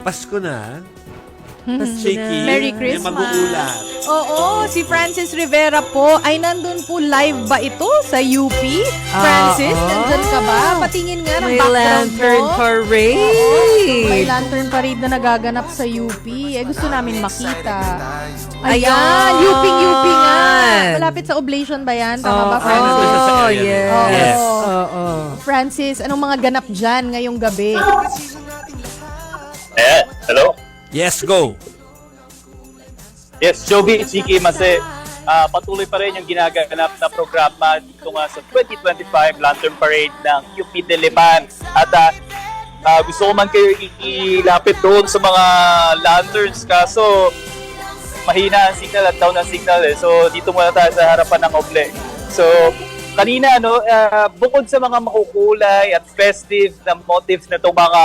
Pasko na. Cheeky. Merry Christmas. Mag-uulat. Oo, si Francis Rivera po ay nandun po live ba ito sa UP? Francis, nandun ka ba? Patingin nga ng May background lantern mo. parade. May lantern parade na nagaganap sa UP. Gusto namin makita. Ayan, UP nga. Malapit sa Oblation ba yan? Tama ba, Francis? Oh, yes. Yes. Oo. Francis, anong mga ganap dyan ngayong gabi? Hello? Yes, go. Yes, Joby, Chiki, Mase. Patuloy pa rin yung ginaganap na programa dito nga sa 2025 Lantern Parade ng UP Diliman. At gusto ko man kayo ilapit doon sa mga lanterns kaso mahina ang signal at down ang signal eh. So dito muna tayo sa harapan ng Oble. So kanina bukod sa mga makukulay at festive na motifs na itong mga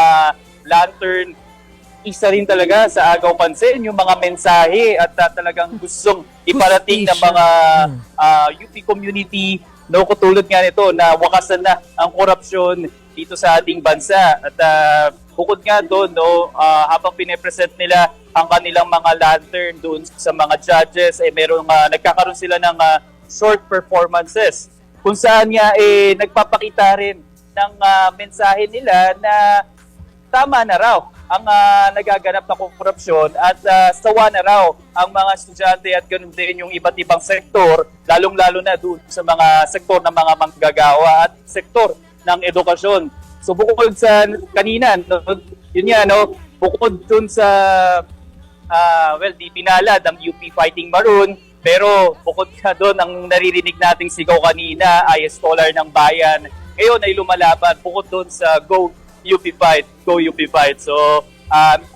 lantern, isa rin talaga sa agaw pansin yung mga mensahe at talagang gustong iparating ng mga UP community, no, katulad nga nito na wakasan na ang korupsyon dito sa ating bansa. At bukod nga doon, no, habang pinipresent nila ang kanilang mga lantern doon sa mga judges, merong nagkakaroon sila ng short performances kung saan nga nagpapakita rin ng mensahe nila na tama na raw ang nagaganap na korupsyon at sawa na raw ang mga estudyante at ganoon din yung iba't ibang sektor, lalong-lalo na doon sa mga sektor ng mga manggagawa at sektor ng edukasyon. So bukod sa kanina, no, yun nga, no, bukod doon sa di pinalad ang UP Fighting Maroon, pero bukod ka doon ang naririnig nating sigaw kanina ay Scholar ng Bayan. Ngayon ay lumalaban bukod doon sa Go UP Fight, Go UP Fight. So,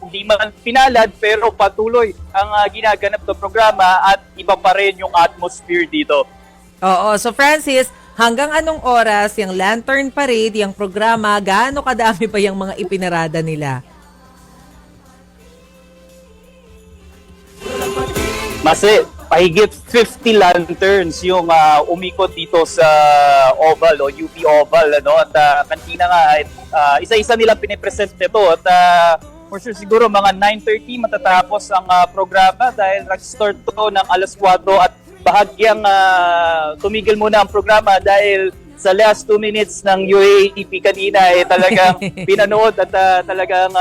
hindi man pinalad pero patuloy ang ginaganap ng programa at iba pa rin yung atmosphere dito. Oo. So, Francis, hanggang anong oras yung Lantern Parade, yung programa, gaano kadami pa yung mga ipinarada nila? Mase, pahigit 50 lanterns yung umikot dito sa Oval o UP Oval, ano, at kanina nga isa-isa nilang pinipresent nito at for sure siguro mga 9:30 matatapos ang programa dahil nag-start to ng alas 4 at bahagyang tumigil muna ang programa dahil sa last 2 minutes ng UAAP kanina talagang pinanood at talagang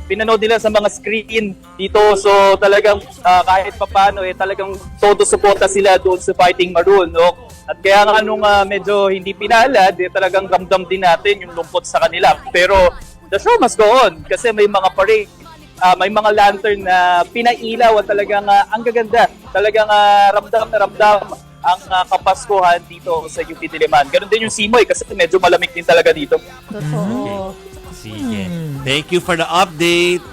pinanood nila sa mga screen dito. So talagang kahit papaano talagang todo suporta sila doon sa Fighting Maroon, no? At kaya nga nung medyo hindi pinalad, talagang ramdam din natin yung lungkot sa kanila. Pero the show must go on kasi may mga parade, may mga lantern na pinailaw at talagang ang gaganda. Talagang ramdam na ramdam ang kapaskuhan dito sa UP Diliman. Ganon din yung Simoy kasi medyo malamig din talaga dito. Totoo. Sige. Thank you for the update.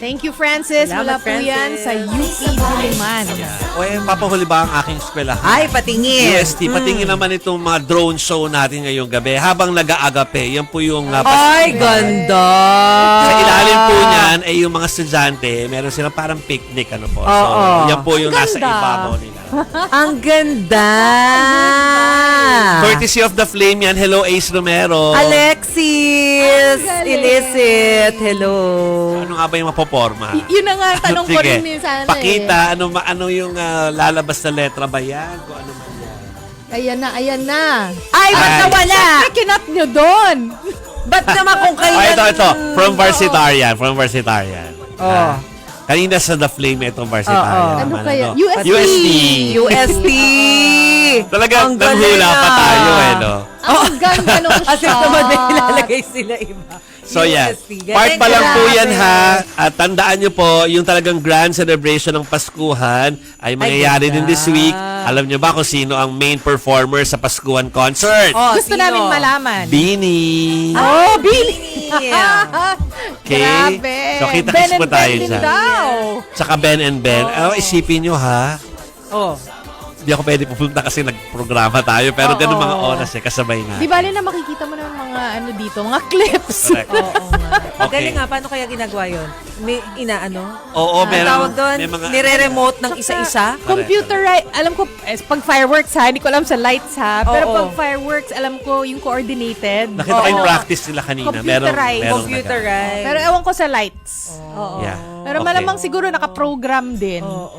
Thank you, Francis. Salamat, Mula po yan sa UP Diliman. O papahuli ba ang aking eskwelahan? Ay, patingin. UST, patingin naman itong mga drone show natin ngayong gabi habang nag-aagape. Yan po yung Ay, ganda! sa ilalim po niyan ay yung mga estudyante, meron silang parang picnic, ano po. So, Oo. yan po yung nasa Ganda. ibabaw nila. Ang ganda! Courtesy of the Flame yan. Hello, Ace Romero. Alexis! Ang galing. Illicit! Hello! Ano nga ba yung mapoporma? Yun na nga ang tanong ko Sige, rin minsan. pakita, ano yung lalabas na letra ba yan? Kung ano man yan. Ayan na, ayan na. Ay, ba't nawala? Kinat nyo doon. Ba't naman kung Ah, kailan... ito. From Varsitarian. From Varsitarian. Oh. Kanina sa The Flame, itong Varsitarian. Ano naman, kaya? ano? UST. UST. UST! Talagang Ang galing, nanghula pa tayo, no? Ang ganda nung shot. Kasi naman may ilalagay sila iba. So yan, UST. part pa lang po Grabe. yan ha. At tandaan nyo po, yung talagang grand celebration ng Paskuhan ay mangyayari ganda. din this week. Alam nyo ba kung sino ang main performer sa Paskuhan concert? Oh, Gusto sino? namin malaman. Beanie. Oh, Billy! Okay? Grabe. So kita-kits Ben po and tayo Ben din dyan. daw. Tsaka Ben and Ben. Isipin nyo ha. Oh. Hindi ako pwede pupunta kasi nagprograma tayo. Pero ganun mga oras kasabay na. Di bali na makikita mo naman mga ano dito, mga clips. Correct. Oo nga. Okay. Galing nga, paano kaya ginagawa yun? May inaano? Oo, Ang meron. tawag doon, may mga- nire-remote ng isa-isa? Computerize, alam ko, pag fireworks ha, hindi ko alam sa lights ha, pero Oo. pag fireworks, alam ko yung coordinated. Nakita ko yung Oo. practice nila kanina. Computerized. Merong Computerized. Pero ewan ko sa lights. Oo. Yeah. Pero Okay. malamang siguro naka-program din. Oo.